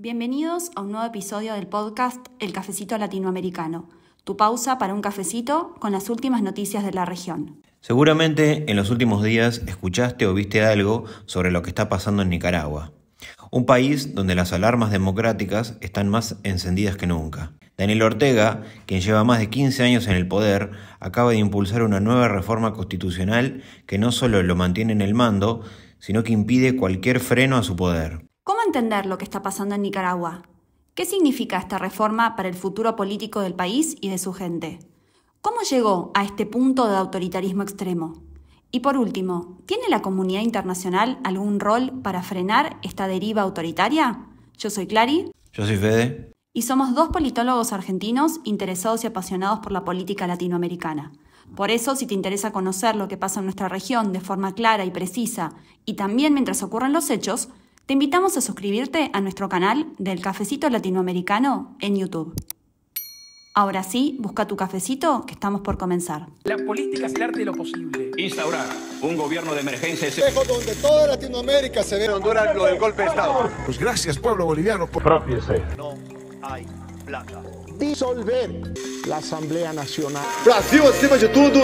Bienvenidos a un nuevo episodio del podcast El Cafecito Latinoamericano, tu pausa para un cafecito con las últimas noticias de la región. Seguramente en los últimos días escuchaste o viste algo sobre lo que está pasando en Nicaragua, un país donde las alarmas democráticas están más encendidas que nunca. Daniel Ortega, quien lleva más de 15 años en el poder, acaba de impulsar una nueva reforma constitucional que no solo lo mantiene en el mando, sino que impide cualquier freno a su poder. ¿Cómo entender lo que está pasando en Nicaragua? ¿Qué significa esta reforma para el futuro político del país y de su gente? ¿Cómo llegó a este punto de autoritarismo extremo? Y por último, ¿tiene la comunidad internacional algún rol para frenar esta deriva autoritaria? Yo soy Clary. Yo soy Fede. Y somos dos politólogos argentinos interesados y apasionados por la política latinoamericana. Por eso, si te interesa conocer lo que pasa en nuestra región de forma clara y precisa, y también mientras ocurren los hechos, te invitamos a suscribirte a nuestro canal del Cafecito Latinoamericano en YouTube. Ahora sí, busca tu cafecito, que estamos por comenzar. La política es el arte de lo posible. Instaurar un gobierno de emergencia espejo donde toda Latinoamérica se ve. En Honduras lo del golpe de Estado. Pues gracias, pueblo boliviano. Propiese. No hay plata. Disolver la Asamblea Nacional. Brasil acima de tudo.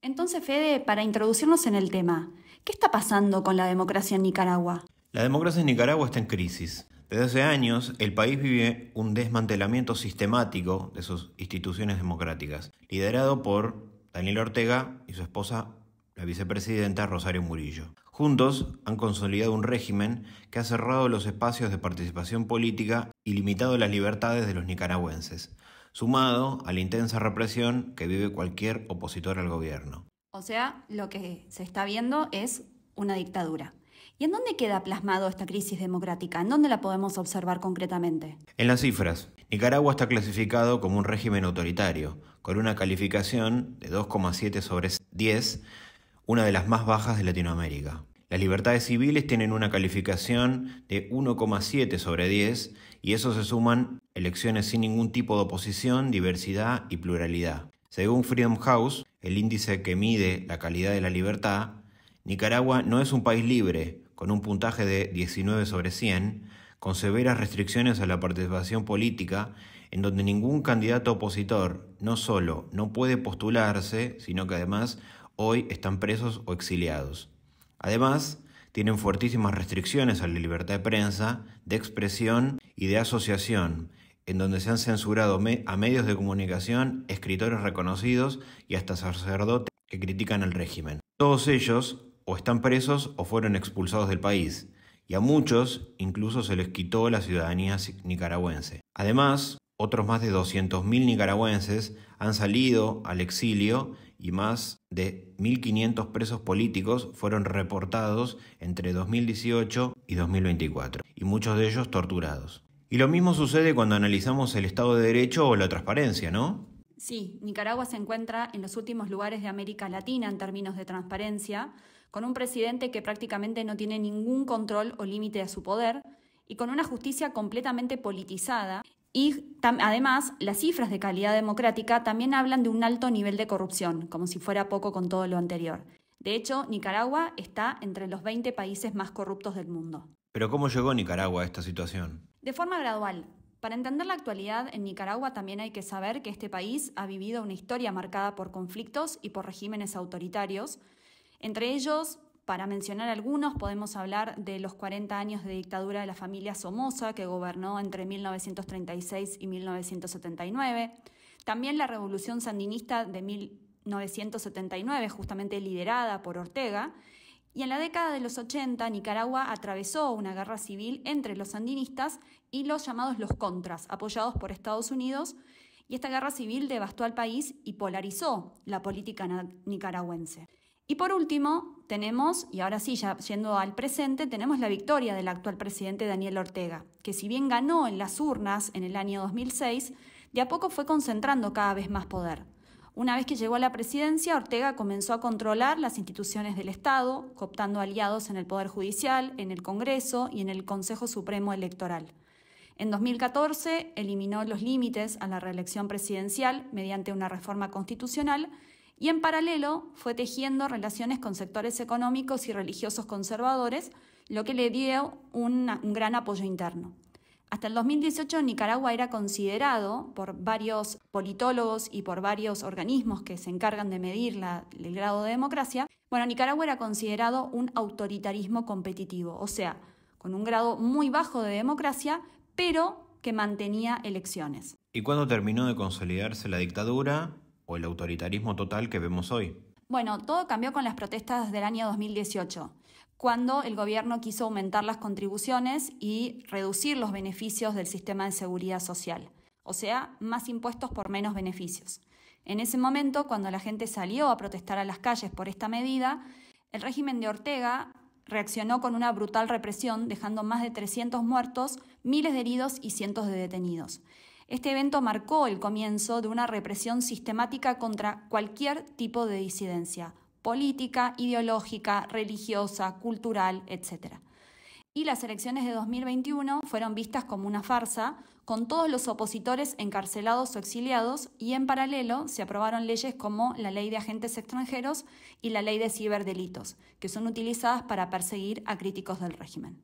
Entonces, Fede, para introducirnos en el tema, ¿qué está pasando con la democracia en Nicaragua? La democracia en Nicaragua está en crisis. Desde hace años, el país vive un desmantelamiento sistemático de sus instituciones democráticas, liderado por Daniel Ortega y su esposa, la vicepresidenta Rosario Murillo. Juntos han consolidado un régimen que ha cerrado los espacios de participación política y limitado las libertades de los nicaragüenses, sumado a la intensa represión que vive cualquier opositor al gobierno. O sea, lo que se está viendo es una dictadura. ¿Y en dónde queda plasmado esta crisis democrática? ¿En dónde la podemos observar concretamente? En las cifras, Nicaragua está clasificado como un régimen autoritario, con una calificación de 2,7 sobre 10, una de las más bajas de Latinoamérica. Las libertades civiles tienen una calificación de 1,7 sobre 10 y eso se suman elecciones sin ningún tipo de oposición, diversidad y pluralidad. Según Freedom House, el índice que mide la calidad de la libertad, Nicaragua no es un país libre, con un puntaje de 19 sobre 100, con severas restricciones a la participación política, en donde ningún candidato opositor no solo no puede postularse, sino que además hoy están presos o exiliados. Además, tienen fuertísimas restricciones a la libertad de prensa, de expresión y de asociación, en donde se han censurado a medios de comunicación, escritores reconocidos y hasta sacerdotes que critican el régimen. Todos ellos o están presos o fueron expulsados del país, y a muchos incluso se les quitó la ciudadanía nicaragüense. Además, otros más de 200.000 nicaragüenses han salido al exilio y más de 1.500 presos políticos fueron reportados entre 2018 y 2024, y muchos de ellos torturados. Y lo mismo sucede cuando analizamos el Estado de Derecho o la transparencia, ¿no? Sí, Nicaragua se encuentra en los últimos lugares de América Latina en términos de transparencia, con un presidente que prácticamente no tiene ningún control o límite a su poder y con una justicia completamente politizada. Y además, las cifras de calidad democrática también hablan de un alto nivel de corrupción, como si fuera poco con todo lo anterior. De hecho, Nicaragua está entre los 20 países más corruptos del mundo. ¿Pero cómo llegó Nicaragua a esta situación? De forma gradual. Para entender la actualidad en Nicaragua también hay que saber que este país ha vivido una historia marcada por conflictos y por regímenes autoritarios. Entre ellos, para mencionar algunos, podemos hablar de los 40 años de dictadura de la familia Somoza, que gobernó entre 1936 y 1979. También la revolución sandinista de 1979, justamente liderada por Ortega. Y en la década de los 80, Nicaragua atravesó una guerra civil entre los sandinistas y los llamados los contras, apoyados por Estados Unidos. Y esta guerra civil devastó al país y polarizó la política nicaragüense. Y por último, tenemos, y ahora sí, ya yendo al presente, tenemos la victoria del actual presidente Daniel Ortega, que si bien ganó en las urnas en el año 2006, de a poco fue concentrando cada vez más poder. Una vez que llegó a la presidencia, Ortega comenzó a controlar las instituciones del Estado, cooptando aliados en el Poder Judicial, en el Congreso y en el Consejo Supremo Electoral. En 2014 eliminó los límites a la reelección presidencial mediante una reforma constitucional Y en paralelo fue tejiendo relaciones con sectores económicos y religiosos conservadores, lo que le dio un gran apoyo interno. Hasta el 2018 Nicaragua era considerado por varios politólogos y por varios organismos que se encargan de medir el grado de democracia. Nicaragua era considerado un autoritarismo competitivo, o sea, con un grado muy bajo de democracia, pero que mantenía elecciones. ¿Y cuándo terminó de consolidarse la dictadura o el autoritarismo total que vemos hoy? Todo cambió con las protestas del año 2018. Cuando el gobierno quiso aumentar las contribuciones y reducir los beneficios del sistema de seguridad social, o sea, más impuestos por menos beneficios. En ese momento, cuando la gente salió a protestar a las calles por esta medida, el régimen de Ortega reaccionó con una brutal represión, dejando más de 300 muertos, miles de heridos y cientos de detenidos. Este evento marcó el comienzo de una represión sistemática contra cualquier tipo de disidencia, política, ideológica, religiosa, cultural, etc. Y las elecciones de 2021 fueron vistas como una farsa, con todos los opositores encarcelados o exiliados, y en paralelo se aprobaron leyes como la Ley de Agentes Extranjeros y la Ley de Ciberdelitos, que son utilizadas para perseguir a críticos del régimen.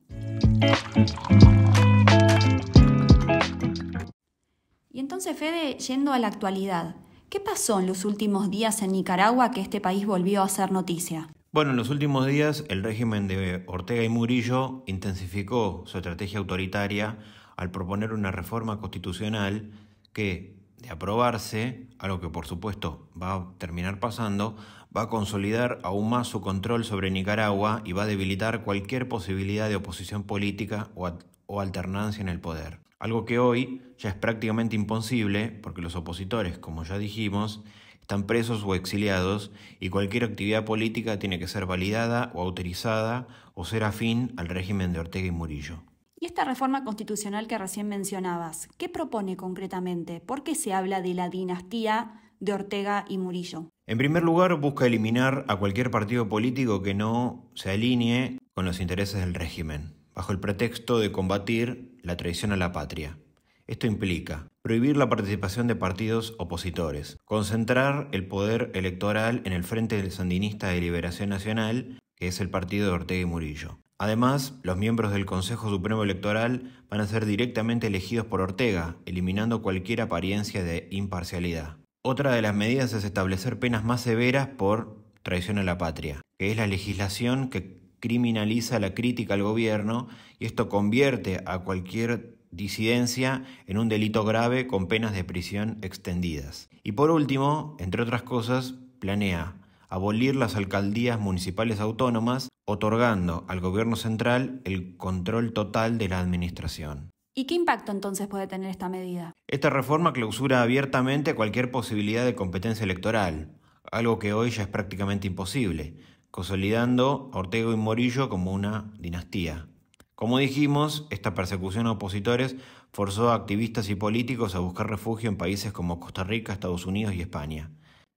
Y entonces, Fede, yendo a la actualidad, ¿qué pasó en los últimos días en Nicaragua que este país volvió a ser noticia? En los últimos días el régimen de Ortega y Murillo intensificó su estrategia autoritaria al proponer una reforma constitucional que, de aprobarse, algo que por supuesto va a terminar pasando, va a consolidar aún más su control sobre Nicaragua y va a debilitar cualquier posibilidad de oposición política o alternancia en el poder. Algo que hoy ya es prácticamente imposible porque los opositores, como ya dijimos, están presos o exiliados y cualquier actividad política tiene que ser validada o autorizada o ser afín al régimen de Ortega y Murillo. Y esta reforma constitucional que recién mencionabas, ¿qué propone concretamente? ¿Por qué se habla de la dinastía de Ortega y Murillo? En primer lugar, busca eliminar a cualquier partido político que no se alinee con los intereses del régimen, bajo el pretexto de combatir la traición a la patria. Esto implica prohibir la participación de partidos opositores, concentrar el poder electoral en el Frente Sandinista de Liberación Nacional, que es el partido de Ortega y Murillo. Además, los miembros del Consejo Supremo Electoral van a ser directamente elegidos por Ortega, eliminando cualquier apariencia de imparcialidad. Otra de las medidas es establecer penas más severas por traición a la patria, que es la legislación que criminaliza la crítica al gobierno, y esto convierte a cualquier disidencia en un delito grave con penas de prisión extendidas. Y por último, entre otras cosas, planea abolir las alcaldías municipales autónomas, otorgando al gobierno central el control total de la administración. ¿Y qué impacto entonces puede tener esta medida? Esta reforma clausura abiertamente cualquier posibilidad de competencia electoral, algo que hoy ya es prácticamente imposible, consolidando a Ortega y Murillo como una dinastía. Como dijimos, esta persecución a opositores forzó a activistas y políticos a buscar refugio en países como Costa Rica, Estados Unidos y España.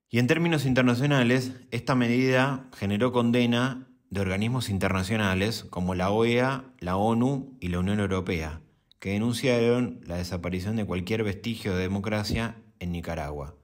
Y en términos internacionales, esta medida generó condena de organismos internacionales como la OEA, la ONU y la Unión Europea, que denunciaron la desaparición de cualquier vestigio de democracia en Nicaragua.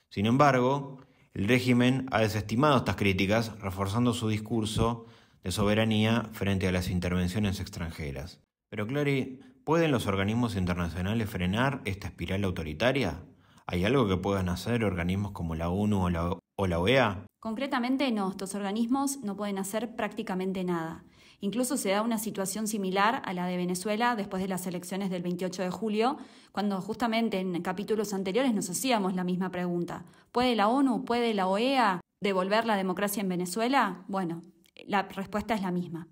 Sin embargo, el régimen ha desestimado estas críticas, reforzando su discurso de soberanía frente a las intervenciones extranjeras. Pero Clary, ¿pueden los organismos internacionales frenar esta espiral autoritaria? ¿Hay algo que puedan hacer organismos como la ONU o la OEA? Concretamente no, estos organismos no pueden hacer prácticamente nada. Incluso se da una situación similar a la de Venezuela después de las elecciones del 28 de julio, cuando justamente en capítulos anteriores nos hacíamos la misma pregunta. ¿Puede la ONU, puede la OEA devolver la democracia en Venezuela? Bueno, la respuesta es la misma.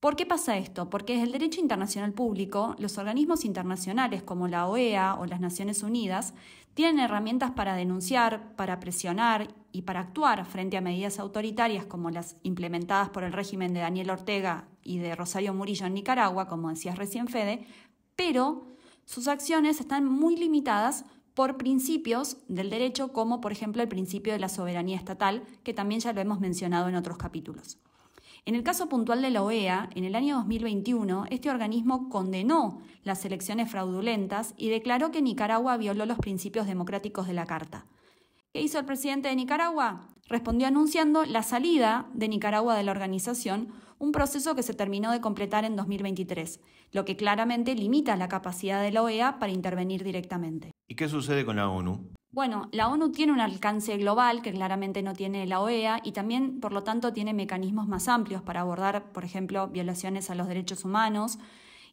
¿Por qué pasa esto? Porque desde el derecho internacional público, los organismos internacionales como la OEA o las Naciones Unidas tienen herramientas para denunciar, para presionar y para actuar frente a medidas autoritarias como las implementadas por el régimen de Daniel Ortega y de Rosario Murillo en Nicaragua, como decías recién, Fede, pero sus acciones están muy limitadas por principios del derecho, como por ejemplo el principio de la soberanía estatal, que también ya lo hemos mencionado en otros capítulos. En el caso puntual de la OEA, en el año 2021, este organismo condenó las elecciones fraudulentas y declaró que Nicaragua violó los principios democráticos de la Carta. ¿Qué hizo el presidente de Nicaragua? Respondió anunciando la salida de Nicaragua de la organización, un proceso que se terminó de completar en 2023, lo que claramente limita la capacidad de la OEA para intervenir directamente. ¿Y qué sucede con la ONU? Bueno, la ONU tiene un alcance global que claramente no tiene la OEA y también, por lo tanto, tiene mecanismos más amplios para abordar, por ejemplo, violaciones a los derechos humanos.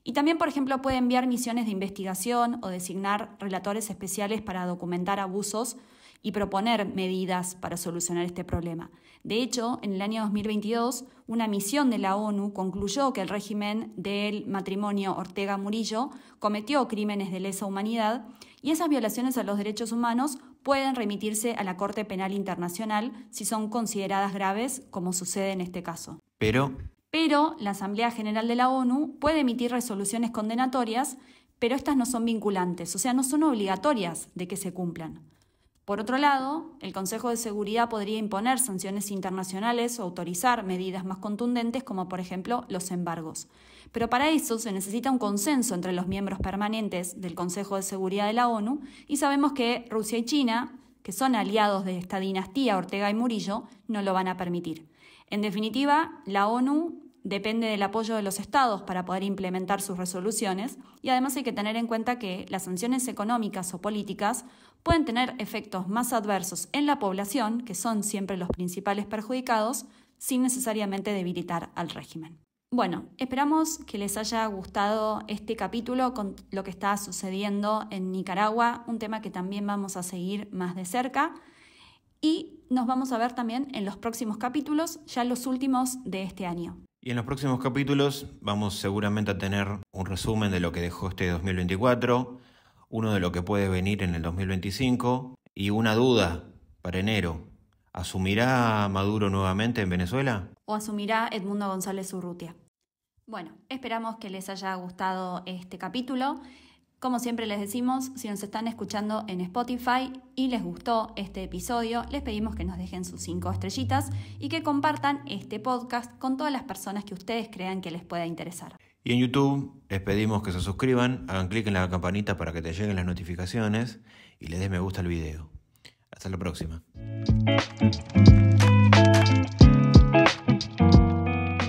Y también, por ejemplo, puede enviar misiones de investigación o designar relatores especiales para documentar abusos y proponer medidas para solucionar este problema. De hecho, en el año 2022, una misión de la ONU concluyó que el régimen del matrimonio Ortega-Murillo cometió crímenes de lesa humanidad y esas violaciones a los derechos humanos pueden remitirse a la Corte Penal Internacional si son consideradas graves, como sucede en este caso. Pero la Asamblea General de la ONU puede emitir resoluciones condenatorias, pero estas no son vinculantes, o sea, no son obligatorias de que se cumplan. Por otro lado, el Consejo de Seguridad podría imponer sanciones internacionales o autorizar medidas más contundentes, como por ejemplo los embargos. Pero para eso se necesita un consenso entre los miembros permanentes del Consejo de Seguridad de la ONU y sabemos que Rusia y China, que son aliados de esta dinastía Ortega y Murillo, no lo van a permitir. En definitiva, la ONU depende del apoyo de los estados para poder implementar sus resoluciones y además hay que tener en cuenta que las sanciones económicas o políticas pueden tener efectos más adversos en la población, que son siempre los principales perjudicados, sin necesariamente debilitar al régimen. Bueno, esperamos que les haya gustado este capítulo con lo que está sucediendo en Nicaragua, un tema que también vamos a seguir más de cerca. Y nos vamos a ver también en los próximos capítulos, ya los últimos de este año. Y en los próximos capítulos vamos seguramente a tener un resumen de lo que dejó este 2024, uno de lo que puede venir en el 2025 y una duda para enero. ¿Asumirá Maduro nuevamente en Venezuela? ¿O asumirá Edmundo González Urrutia? Bueno, esperamos que les haya gustado este capítulo. Como siempre les decimos, si nos están escuchando en Spotify y les gustó este episodio, les pedimos que nos dejen sus 5 estrellitas y que compartan este podcast con todas las personas que ustedes crean que les pueda interesar. Y en YouTube les pedimos que se suscriban, hagan clic en la campanita para que te lleguen las notificaciones y les des me gusta al video. Hasta la próxima.